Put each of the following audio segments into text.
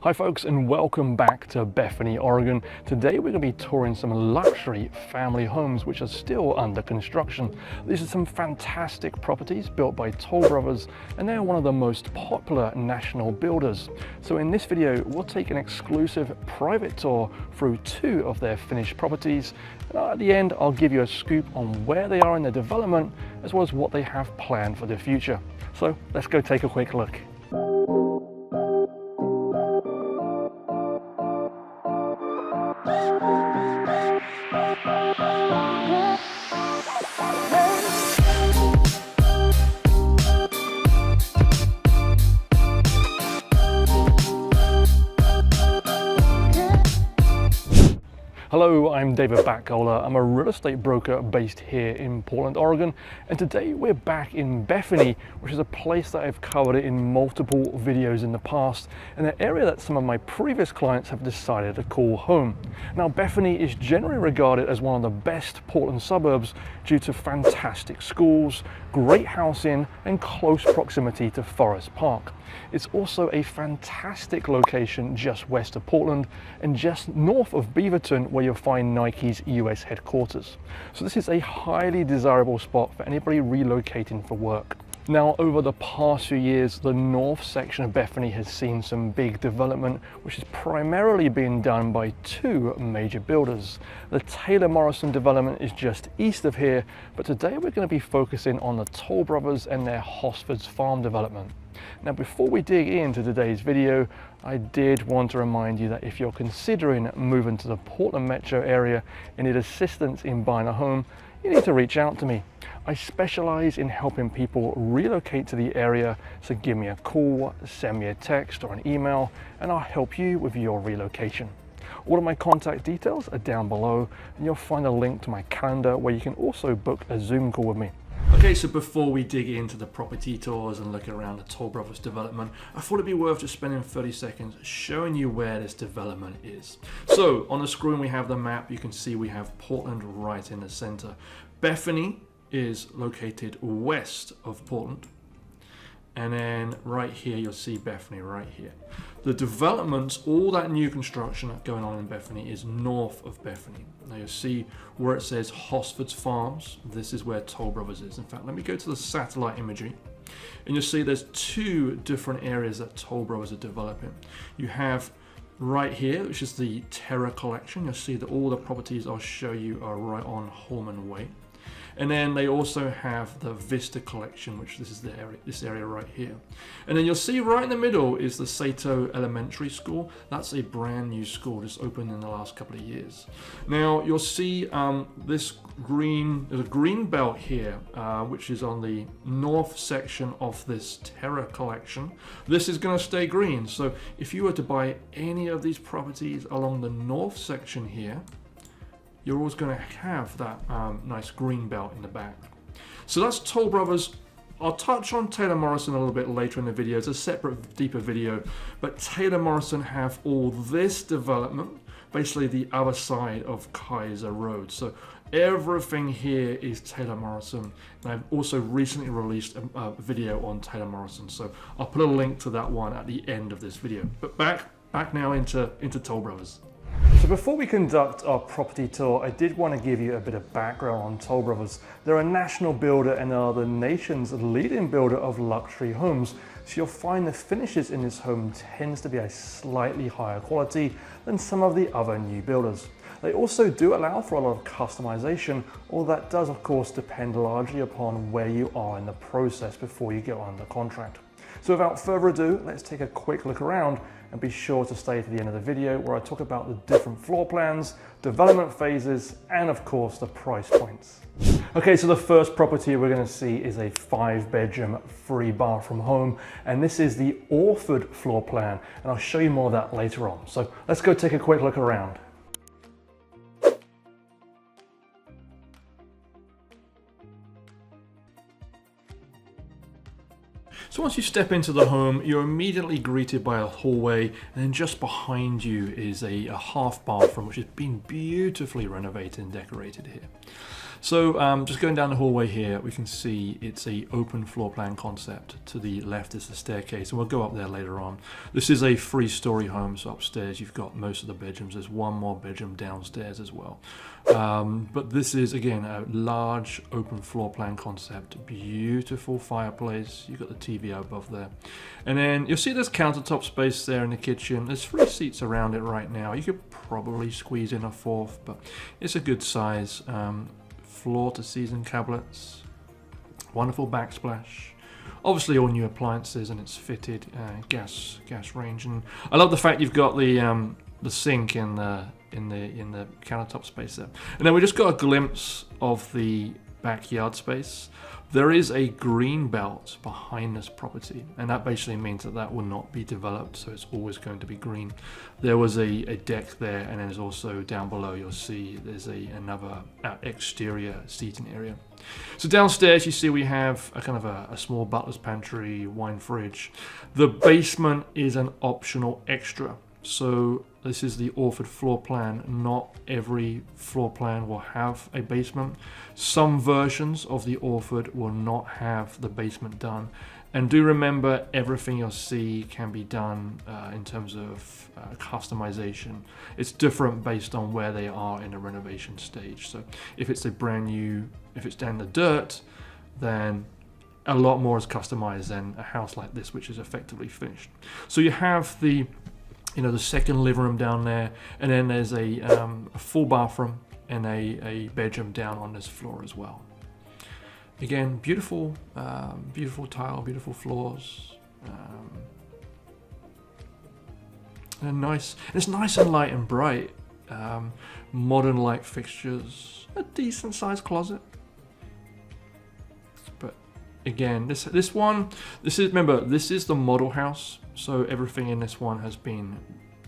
Hi folks, and welcome back to Bethany, Oregon. Today we're going to be touring some luxury family homes which are still under construction. These are some fantastic properties built by Toll Brothers, and they're one of the most popular national builders. So in this video we'll take an exclusive private tour through two of their finished properties, and at the end I'll give you a scoop on where they are in their development as well as what they have planned for the future. So let's go take a quick look. Hello, I'm David Backholer. I'm a real estate broker based here in Portland, Oregon, and today we're back in Bethany, which is a place that I've covered in multiple videos in the past, and an area that some of my previous clients have decided to call home. Now, Bethany is generally regarded as one of the best Portland suburbs due to fantastic schools, great housing, and close proximity to Forest Park. It's also a fantastic location just west of Portland and just north of Beaverton, where you'll find Nike's US headquarters. So this is a highly desirable spot for anybody relocating for work. Now, over the past few years, the north section of Bethany has seen some big development, which is primarily being done by two major builders. The Taylor Morrison development is just east of here, but today we're going to be focusing on the Toll Brothers and their Hosford Farms development. Now, before we dig into today's video, I did want to remind you that if you're considering moving to the Portland metro area and need assistance in buying a home, you need to reach out to me. I specialize in helping people relocate to the area, so give me a call, send me a text or an email, and I'll help you with your relocation. All of my contact details are down below, and you'll find a link to my calendar where you can also book a Zoom call with me. Okay, so before we dig into the property tours and look around the Toll Brothers development, I thought it'd be worth just spending 30 seconds showing you where this development is. So on the screen we have the map. You can see we have Portland right in the center. Bethany is located west of Portland, and then right here you'll see Bethany right here. The developments, all that new construction that's going on in Bethany, is north of Bethany. Now you'll see where it says Hosford Farms. This is where Toll Brothers is. In fact, let me go to the satellite imagery, and you'll see there's two different areas that Toll Brothers are developing. You have right here, which is the Terra collection. You'll see that all the properties I'll show you are right on Holman Way. And then they also have the Vista collection, which this is the area, this area right here. And then you'll see right in the middle is the Sato Elementary School. That's a brand new school, just opened in the last couple of years. Now you'll see there's a green belt here, which is on the north section of this Terra collection. This is going to stay green. So if you were to buy any of these properties along the north section here, you're always going to have that nice green belt in the back. So that's Toll Brothers. I'll touch on Taylor Morrison a little bit later in the video. It's a separate, deeper video. But Taylor Morrison have all this development, basically the other side of Kaiser Road. So everything here is Taylor Morrison. And I've also recently released a video on Taylor Morrison. So I'll put a link to that one at the end of this video. But back now into Toll Brothers. So before we conduct our property tour, I did want to give you a bit of background on Toll Brothers. They're a national builder and are the nation's leading builder of luxury homes. So you'll find the finishes in this home tends to be a slightly higher quality than some of the other new builders. They also do allow for a lot of customization, although that does of course depend largely upon where you are in the process before you go under contract. So without further ado, let's take a quick look around, and be sure to stay to the end of the video where I talk about the different floor plans, development phases, and of course the price points. Okay, so the first property we're going to see is a 5-bedroom, 3-bathroom home, and this is the Orford floor plan, and I'll show you more of that later on. So let's go take a quick look around. So once you step into the home, you're immediately greeted by a hallway, and then just behind you is a half bathroom, which has been beautifully renovated and decorated here. So just going down the hallway here, we can see it's a open floor plan concept. To the left is the staircase, and we'll go up there later on. This is a 3-story home, so upstairs you've got most of the bedrooms. There's one more bedroom downstairs as well. But this is, again, a large open floor plan concept. Beautiful fireplace. You've got the TV above there. And then you'll see there's countertop space there in the kitchen. There's 3 seats around it right now. You could probably squeeze in a 4th, but it's a good size. Floor to ceiling cabinets. Wonderful backsplash. Obviously all new appliances, and it's fitted gas range. And I love the fact you've got the sink in the countertop space there. And then we just got a glimpse of the backyard space. There is a green belt behind this property, and that basically means that will not be developed, so it's always going to be green. There was a deck there, and then there's also down below, you'll see there's another exterior seating area. So downstairs you see we have a kind of a small butler's pantry, wine fridge. The basement is an optional extra. So this is the Orford floor plan. Not every floor plan will have a basement. Some versions of the Orford will not have the basement done. And do remember, everything you'll see can be done in terms of customization. It's different based on where they are in the renovation stage. So if it's if it's down the dirt, then a lot more is customized than a house like this, which is effectively finished. So you have the second living room down there, and then there's a full bathroom and a bedroom down on this floor as well. Again, beautiful tile, beautiful floors, and it's nice and light and bright. Modern light fixtures, a decent sized closet. But again, this is the model house. So everything in this one has been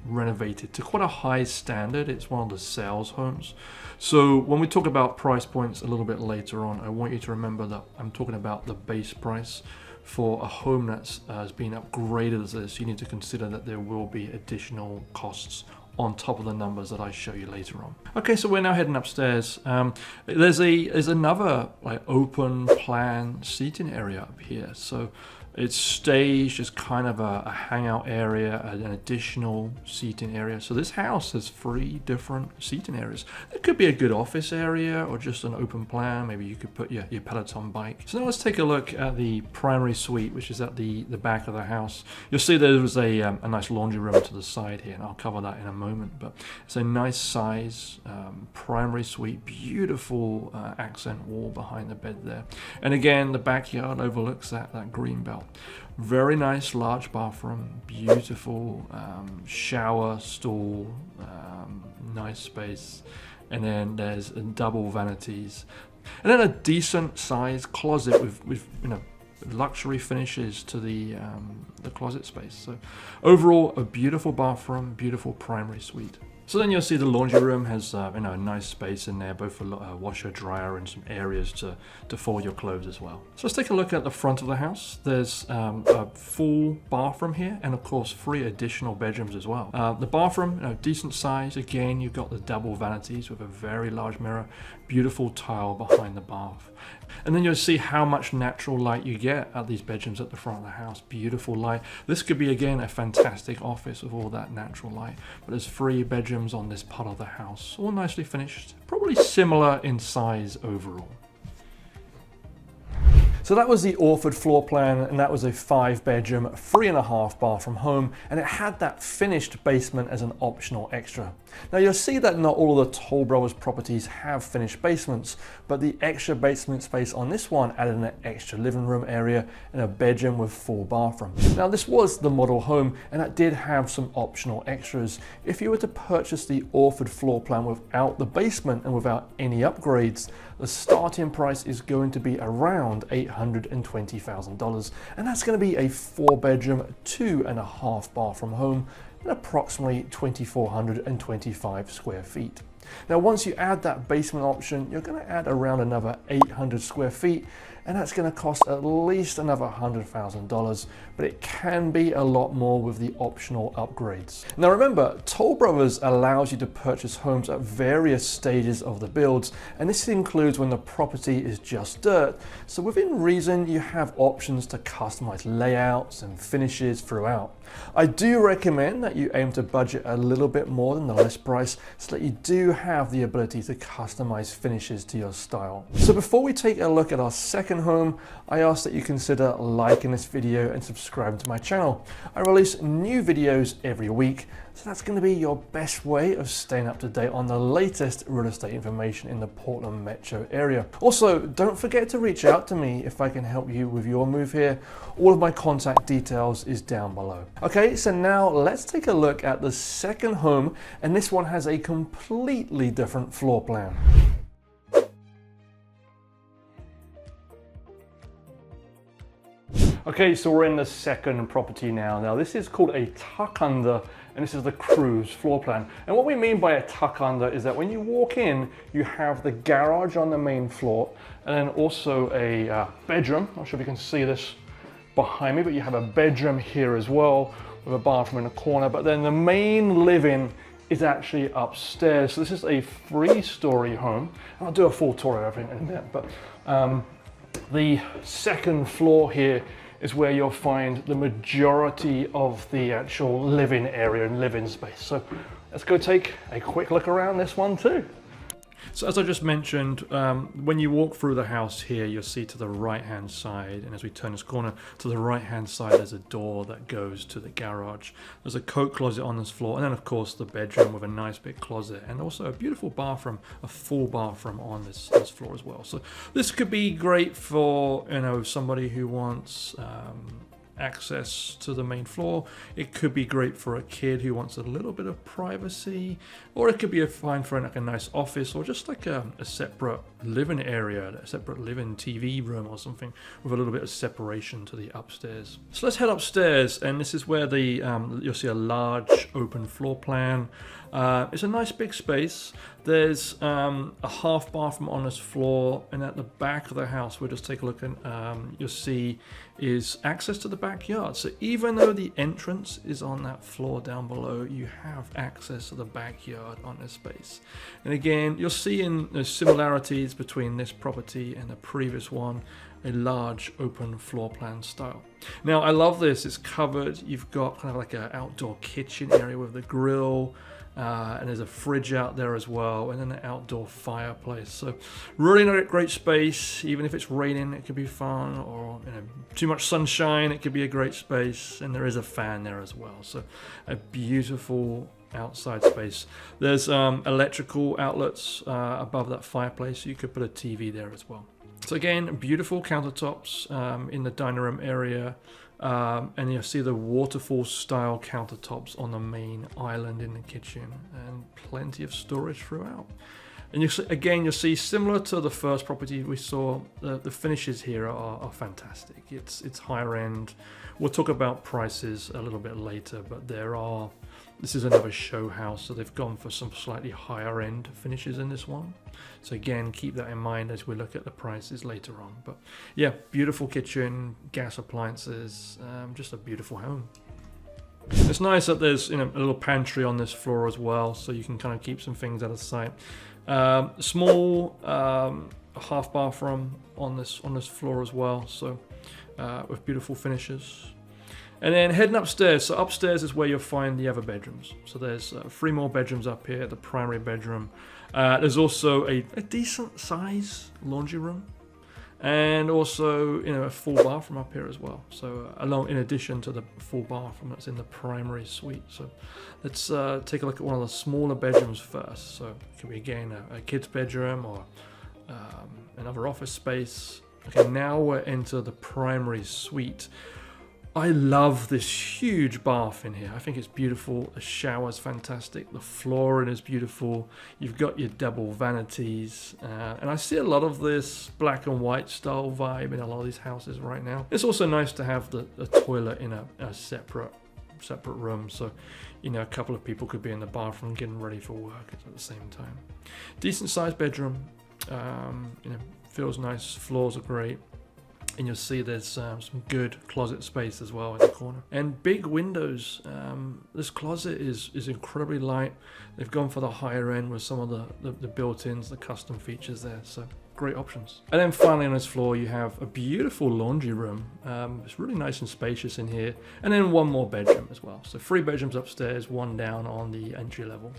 renovated to quite a high standard. It's one of the sales homes. So when we talk about price points a little bit later on, I want you to remember that I'm talking about the base price. For a home that's has been upgraded as this, you need to consider that there will be additional costs on top of the numbers that I show you later on. Okay, so we're now heading upstairs. There's another open plan seating area up here. So it's staged as kind of a hangout area, an additional seating area. So this house has 3 different seating areas. It could be a good office area or just an open plan. Maybe you could put your Peloton bike. So now let's take a look at the primary suite, which is at the back of the house. You'll see there was a nice laundry room to the side here, and I'll cover that in a moment. But it's a nice size primary suite, beautiful accent wall behind the bed there. And again, the backyard overlooks that green belt. Very nice large bathroom, beautiful shower, stall, nice space, and then there's double vanities, and then a decent sized closet with luxury finishes to the closet space. So overall, a beautiful bathroom, beautiful primary suite. So then you'll see the laundry room has a nice space in there, both for washer, dryer, and some areas to fold your clothes as well. So let's take a look at the front of the house. There's a full bathroom here, and of course 3 additional bedrooms as well. The bathroom, decent size. Again, you've got the double vanities with a very large mirror, beautiful tile behind the bath. And then you'll see how much natural light you get at these bedrooms at the front of the house. Beautiful light. This could be, again, a fantastic office with all that natural light. But there's 3 bedrooms on this part of the house, all nicely finished, probably similar in size overall. So that was the Orford floor plan, and that was a 5-bedroom, 3.5 bathroom home, and it had that finished basement as an optional extra. Now you'll see that not all of the Toll Brothers properties have finished basements, but the extra basement space on this one added an extra living room area and a bedroom with 4 bathrooms. Now this was the model home, and that did have some optional extras. If you were to purchase the Orford floor plan without the basement and without any upgrades, the starting price is going to be around $820,000, and that's going to be a 4-bedroom, 2.5 bathroom home and approximately 2,425 square feet. Now once you add that basement option, you're going to add around another 800 square feet, and that's going to cost at least another $100,000, but it can be a lot more with the optional upgrades. Now remember, Toll Brothers allows you to purchase homes at various stages of the builds, and this includes when the property is just dirt. So within reason, you have options to customize layouts and finishes throughout. I do recommend that you aim to budget a little bit more than the list price so that you do have the ability to customize finishes to your style. So before we take a look at our second home, I ask that you consider liking this video and subscribing to my channel. I release new videos every week, so that's going to be your best way of staying up to date on the latest real estate information in the Portland metro area. Also, don't forget to reach out to me if I can help you with your move here. All of my contact details is down below. Okay, so now let's take a look at the second home, and this one has a completely different floor plan. Okay, so we're in the second property now. Now this is called a tuck under, and this is the cruise floor plan. And what we mean by a tuck under is that when you walk in, you have the garage on the main floor, and then also a bedroom. I'm not sure if you can see this behind me, but you have a bedroom here as well with a bathroom in the corner. But then the main living is actually upstairs. So this is a 3-story home. I'll do a full tour of everything in a minute, but the second floor here is where you'll find the majority of the actual living area and living space. So let's go take a quick look around this one too. So as I just mentioned, when you walk through the house here, you'll see to the right hand side, and as we turn this corner, to the right hand side there's a door that goes to the garage. There's a coat closet on this floor, and then of course the bedroom with a nice big closet, and also a beautiful bathroom, a full bathroom on this floor as well. So this could be great for, you know, somebody who wants access to the main floor. It could be great for a kid who wants a little bit of privacy, or it could be fine for like a nice office, or just like a separate living area, a separate living TV room or something with a little bit of separation to the upstairs. So let's head upstairs, and this is where the you'll see a large open floor plan. It's a nice big space. There's a half bathroom on this floor, and at the back of the house, we'll just take a look, and you'll see is access to the backyard. So even though the entrance is on that floor down below, you have access to the backyard on this space. And again, you'll see in the similarities between this property and the previous one, a large open floor plan style. Now I love this, it's covered. You've got kind of like an outdoor kitchen area with the grill, and there's a fridge out there as well, and then an outdoor fireplace. So really great space. Even if it's raining, it could be fun, or you know, too much sunshine, it could be a great space. And there is a fan there as well. So a beautiful outside space. There's electrical outlets above that fireplace. You could put a TV there as well. So again, beautiful countertops in the dining room area. And you'll see the waterfall style countertops on the main island in the kitchen, and plenty of storage throughout. And you'll see similar to the first property we saw, the finishes here are fantastic. It's higher end. We'll talk about prices a little bit later, but this is another show house, so they've gone for some slightly higher end finishes in this one. So again, keep that in mind as we look at the prices later on. But yeah, beautiful kitchen, gas appliances, just a beautiful home. It's nice that there's, you know, a little pantry on this floor as well, so you can kind of keep some things out of sight. Small half bathroom on this floor as well, so with beautiful finishes. And then heading upstairs, so upstairs is where you'll find the other bedrooms. So there's 3 more bedrooms up here, the primary bedroom. There's also a decent size laundry room, and also, you know, a full bathroom up here as well. So in addition to the full bathroom that's in the primary suite. So let's take a look at one of the smaller bedrooms first. So it can be again a kid's bedroom, or another office space. Okay, now we're into the primary suite. I love this huge bath in here. I think it's beautiful. The shower's fantastic. The flooring is beautiful. You've got your double vanities. And I see a lot of this black and white style vibe in a lot of these houses right now. It's also nice to have the toilet in a separate room. So, you know, a couple of people could be in the bathroom getting ready for work at the same time. Decent sized bedroom. You know, feels nice. Floors are great. And you'll see there's some good closet space as well in the corner. And big windows. This closet is incredibly light. They've gone for the higher end with some of the built-ins, the custom features there. So great options. And then finally on this floor you have a beautiful laundry room. It's really nice and spacious in here. And then one more bedroom as well. So 3 bedrooms upstairs, 1 down on the entry level.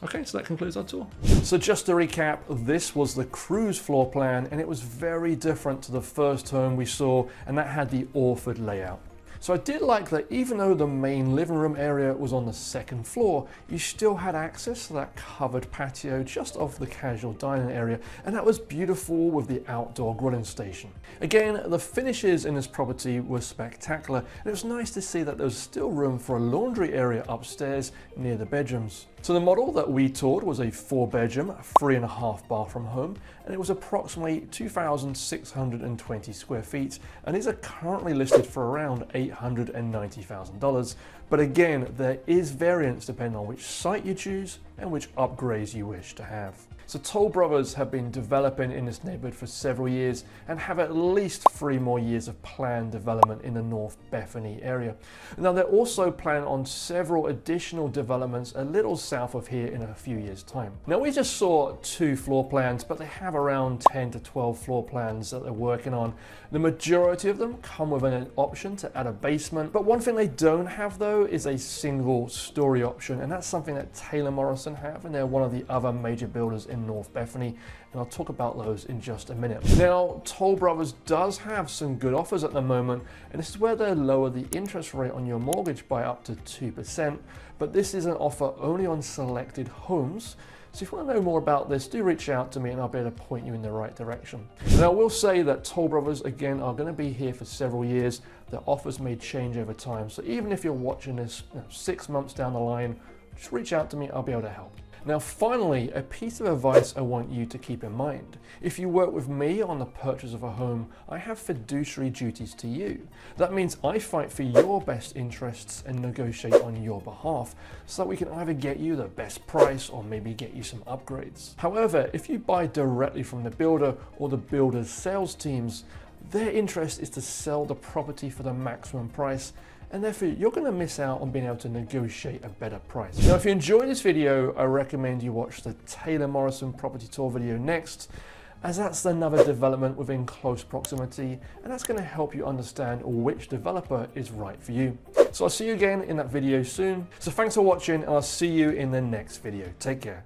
Okay, so that concludes our tour. So just to recap, this was the cruise floor plan, and it was very different to the first home we saw, and that had the Orford layout. So I did like that even though the main living room area was on the 2nd floor, you still had access to that covered patio just off the casual dining area, and that was beautiful with the outdoor grilling station. Again, the finishes in this property were spectacular, and it was nice to see that there was still room for a laundry area upstairs near the bedrooms. So the model that we toured was a 4-bedroom, 3.5 bathroom home, and it was approximately 2,620 square feet, and these are currently listed for around $890,000. But again, there is variance depending on which site you choose and which upgrades you wish to have. So Toll Brothers have been developing in this neighborhood for several years and have at least 3 more years of planned development in the North Bethany area. Now they're also planning on several additional developments a little south of here in a few years' time. Now we just saw 2 floor plans, but they have around 10 to 12 floor plans that they're working on. The majority of them come with an option to add a basement, but one thing they don't have though is a single story option, and that's something that Taylor Morrison have, and they're one of the other major builders in North Bethany, and I'll talk about those in just a minute. Now, Toll Brothers does have some good offers at the moment, and this is where they lower the interest rate on your mortgage by up to 2%, but this is an offer only on selected homes. So if you want to know more about this, do reach out to me and I'll be able to point you in the right direction. Now, I will say that Toll Brothers, again, are going to be here for several years. Their offers may change over time. So even if you're watching this 6 months down the line, just reach out to me, I'll be able to help. Now finally, a piece of advice I want you to keep in mind. If you work with me on the purchase of a home, I have fiduciary duties to you. That means I fight for your best interests and negotiate on your behalf so that we can either get you the best price or maybe get you some upgrades. However, if you buy directly from the builder or the builder's sales teams, their interest is to sell the property for the maximum price, and therefore you're going to miss out on being able to negotiate a better price. Now if you enjoyed this video, I recommend you watch the Taylor Morrison property tour video next, as that's another development within close proximity, and that's going to help you understand which developer is right for you. So I'll see you again in that video soon. So thanks for watching, and I'll see you in the next video. Take care.